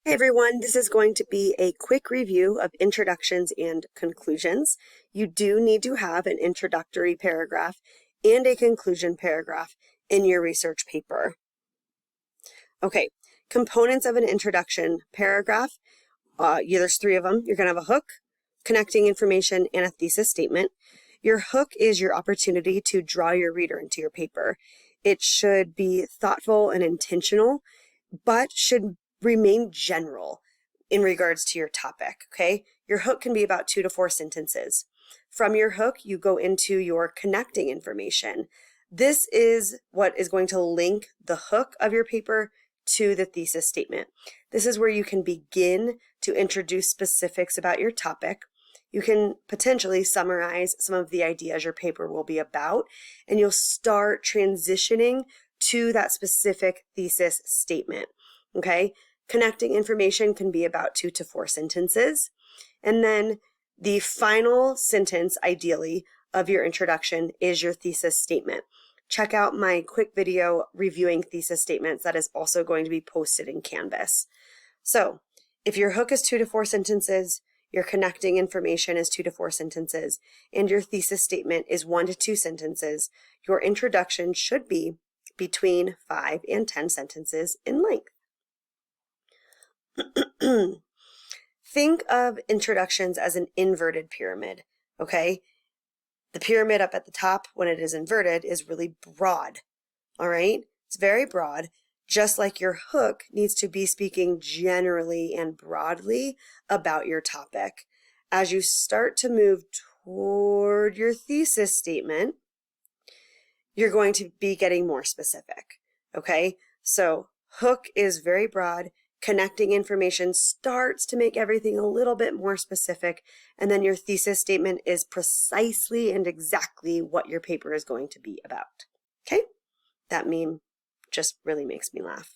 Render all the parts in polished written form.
Hey everyone, this is going to be a quick review of introductions and conclusions. You do need to have an introductory paragraph and a conclusion paragraph in your research paper. Okay, components of an introduction paragraph. There's three of them. You're going to have a hook, connecting information, and a thesis statement. Your hook is your opportunity to draw your reader into your paper. It should be thoughtful and intentional, but should remain general in regards to your topic, okay? Your hook can be about 2 to 4 sentences. From your hook, you go into your connecting information. This is what is going to link the hook of your paper to the thesis statement. This is where you can begin to introduce specifics about your topic. You can potentially summarize some of the ideas your paper will be about, and you'll start transitioning to that specific thesis statement, okay? Connecting information can be about 2 to 4 sentences. And then the final sentence, ideally, of your introduction is your thesis statement. Check out my quick video reviewing thesis statements that is also going to be posted in Canvas. So if your hook is 2 to 4 sentences, your connecting information is 2 to 4 sentences, and your thesis statement is 1 to 2 sentences, your introduction should be between 5 and 10 sentences in length. Think of introductions as an inverted pyramid, okay? The pyramid up at the top, when it is inverted, is really broad, all right? It's very broad, just like your hook needs to be speaking generally and broadly about your topic. As you start to move toward your thesis statement, you're going to be getting more specific, okay? So hook is very broad. Connecting information starts to make everything a little bit more specific, and then your thesis statement is precisely and exactly what your paper is going to be about. Okay? That meme just really makes me laugh.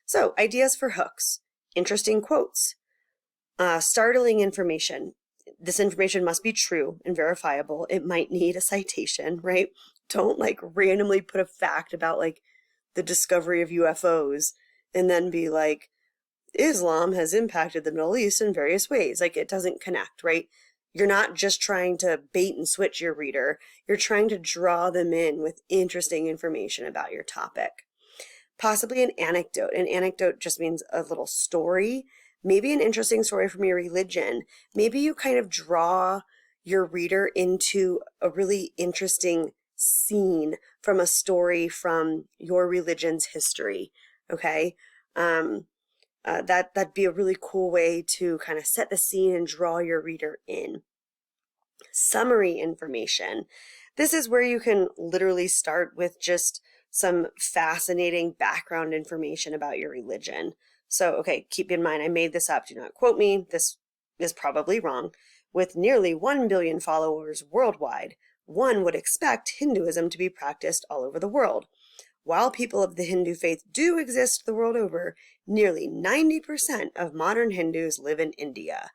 So, ideas for hooks. Interesting quotes. Startling information. This information must be true and verifiable. It might need a citation, right? Don't randomly put a fact about the discovery of UFOs and then be like, Islam has impacted the Middle East in various ways. It doesn't connect, right? You're not just trying to bait and switch your reader. You're trying to draw them in with interesting information about your topic. Possibly an anecdote. An anecdote just means a little story, maybe an interesting story from your religion. Maybe you kind of draw your reader into a really interesting scene from a story from your religion's history, okay? That'd be a really cool way to kind of set the scene and draw your reader in. Summary information. This is where you can literally start with just some fascinating background information about your religion. So, okay, keep in mind, I made this up. Do not quote me. This is probably wrong. With nearly 1 billion followers worldwide, one would expect Hinduism to be practiced all over the world. While people of the Hindu faith do exist the world over, nearly 90% of modern Hindus live in India.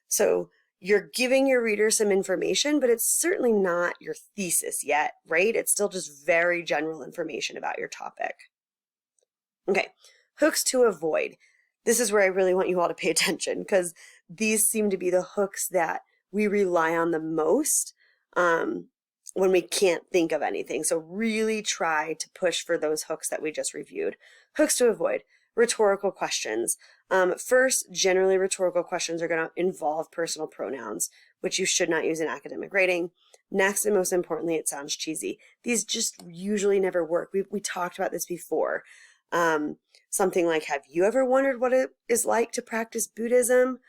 So you're giving your reader some information, but it's certainly not your thesis yet, right? It's still just very general information about your topic. Okay, hooks to avoid. This is where I really want you all to pay attention because these seem to be the hooks that we rely on the most when we can't think of anything. So really try to push for those hooks that we just reviewed. Hooks to avoid. Rhetorical questions. First, generally rhetorical questions are going to involve personal pronouns, which you should not use in academic writing. Next, and most importantly, it sounds cheesy. These just usually never work. We talked about this before. Something like, have you ever wondered what it is like to practice Buddhism?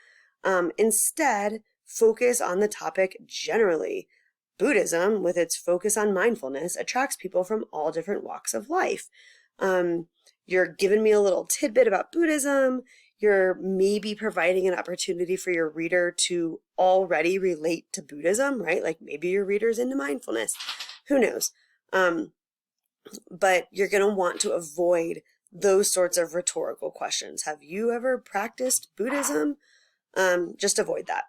Instead, focus on the topic generally. Buddhism, with its focus on mindfulness, attracts people from all different walks of life. You're giving me a little tidbit about Buddhism. You're maybe providing an opportunity for your reader to already relate to Buddhism, right? Maybe your reader's into mindfulness. Who knows? But you're going to want to avoid those sorts of rhetorical questions. Have you ever practiced Buddhism? Just avoid that.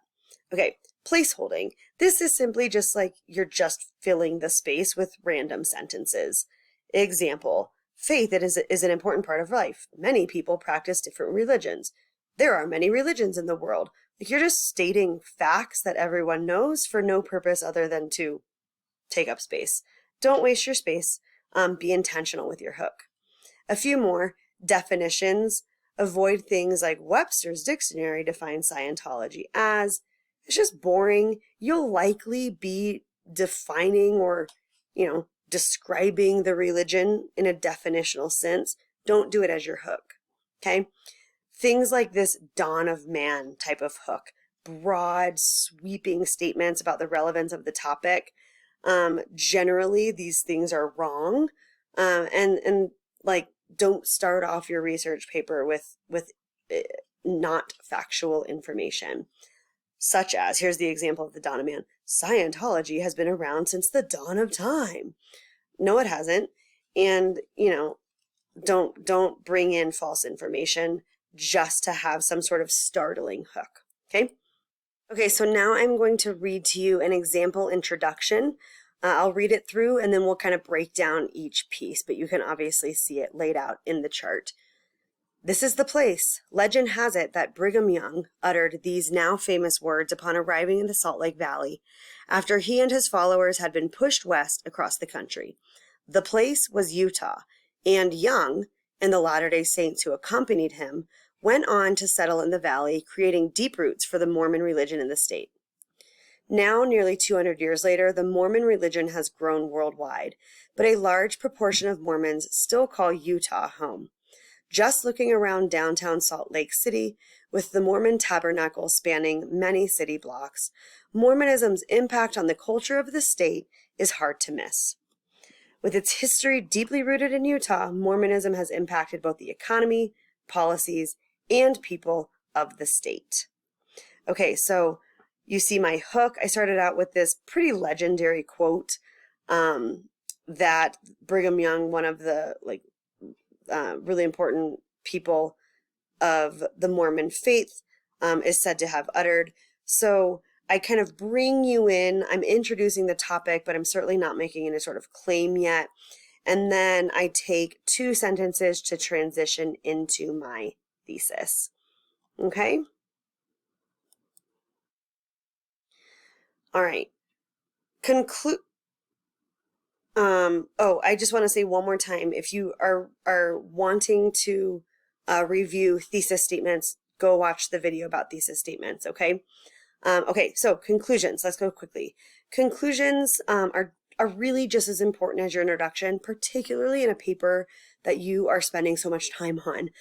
Okay, placeholding. This is simply just you're just filling the space with random sentences. Example, Faith is an important part of life. Many people practice different religions. There are many religions in the world. Like, you're just stating facts that everyone knows for no purpose other than to take up space. Don't waste your space. Be intentional with your hook. A few more definitions. Avoid things like Webster's Dictionary defines Scientology as, it's just boring. You'll likely be defining or, describing the religion in a definitional sense. Don't do it as your hook. Okay? Things like this dawn of man type of hook, broad, sweeping statements about the relevance of the topic. Generally, these things are wrong. And don't start off your research paper with not factual information. Such as, here's the example of the dawn of man. Scientology has been around since the dawn of time. No, it hasn't. And, don't bring in false information just to have some sort of startling hook. Okay? Okay, so now I'm going to read to you an example introduction. I'll read it through and then we'll kind of break down each piece, but you can obviously see it laid out in the chart. This is the place. Legend has it that Brigham Young uttered these now famous words upon arriving in the Salt Lake Valley after he and his followers had been pushed west across the country. The place was Utah, and Young and the Latter-day Saints who accompanied him went on to settle in the valley, creating deep roots for the Mormon religion in the state. Now, nearly 200 years later, the Mormon religion has grown worldwide, but a large proportion of Mormons still call Utah home. Just looking around downtown Salt Lake City, with the Mormon Tabernacle spanning many city blocks, Mormonism's impact on the culture of the state is hard to miss. With its history deeply rooted in Utah, Mormonism has impacted both the economy, policies, and people of the state. Okay, so you see my hook. I started out with this pretty legendary quote that Brigham Young, one of the really important people of the Mormon faith, is said to have uttered. So I kind of bring you in. I'm introducing the topic, but I'm certainly not making any sort of claim yet. And then I take 2 sentences to transition into my thesis. Okay? All right. I just want to say one more time, if you are wanting to review thesis statements, go watch the video about thesis statements, okay? So conclusions, let's go quickly. Conclusions are really just as important as your introduction, particularly in a paper that you are spending so much time on.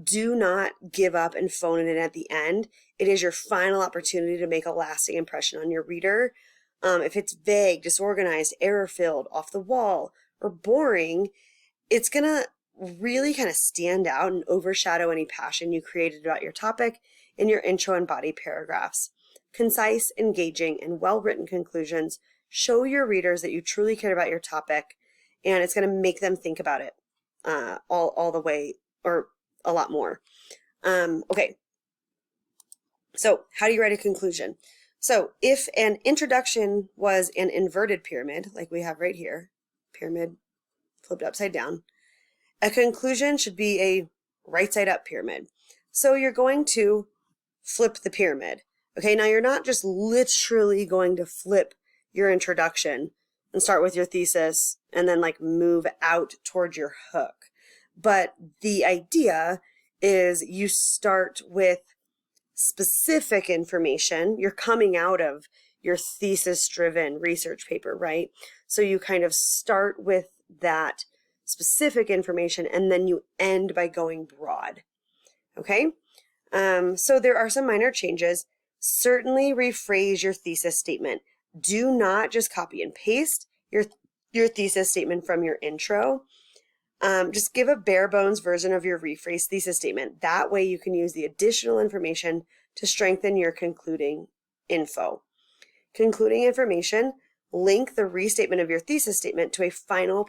Do not give up and phone it in at the end. It is your final opportunity to make a lasting impression on your reader. If it's vague, disorganized, error-filled, off the wall, or boring, it's going to really kind of stand out and overshadow any passion you created about your topic in your intro and body paragraphs. Concise, engaging, and well-written conclusions show your readers that you truly care about your topic, and it's going to make them think about it all the way, or a lot more. Okay, so how do you write a conclusion? So if an introduction was an inverted pyramid, like we have right here, pyramid flipped upside down, a conclusion should be a right side up pyramid. So you're going to flip the pyramid. Okay, now you're not just literally going to flip your introduction and start with your thesis and then move out towards your hook. But the idea is you start with specific information. You're coming out of your thesis-driven research paper, right? So you kind of start with that specific information and then you end by going broad, okay? So there are some minor changes. Certainly rephrase your thesis statement. Do not just copy and paste your thesis statement from your intro. Just give a bare bones version of your rephrased thesis statement. That way you can use the additional information to strengthen your concluding info. Concluding information, link the restatement of your thesis statement to a final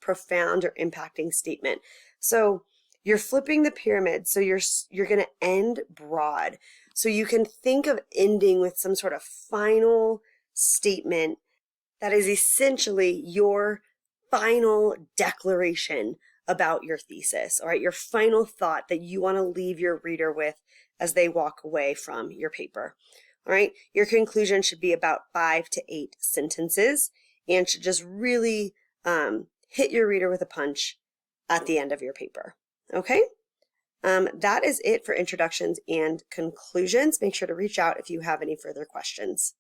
profound or impacting statement. So you're flipping the pyramid, so you're going to end broad. So you can think of ending with some sort of final statement that is essentially your final declaration about your thesis, all right? Your final thought that you want to leave your reader with as they walk away from your paper, all right? Your conclusion should be about 5 to 8 sentences and should just really hit your reader with a punch at the end of your paper, okay? That is it for introductions and conclusions. Make sure to reach out if you have any further questions.